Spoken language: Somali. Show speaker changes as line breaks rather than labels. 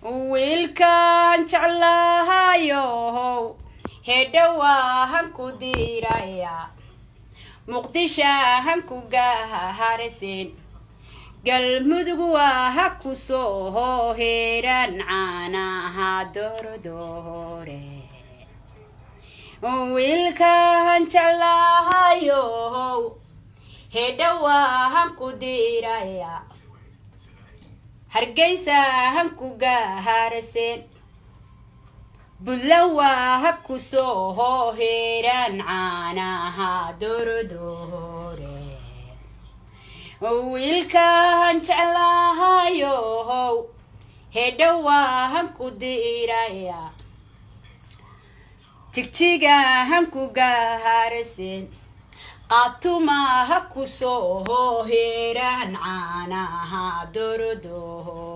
wiilkan jeclahayow hedhowaahan ku diiraya muqdishahan ku gaharsin galmudug waa ku soo heeran caanaha doordoore wiilkan jeclahayow hedhowaahan ku diiraya hargeysahan ku gaharsin bulan waa ku soo heeran caanaha doordoore wiilkan jeclahayow hedhowaahan ku diiraya jigjigahan ku gaharsin qaatumaha ku soo heeran caanaha doordoore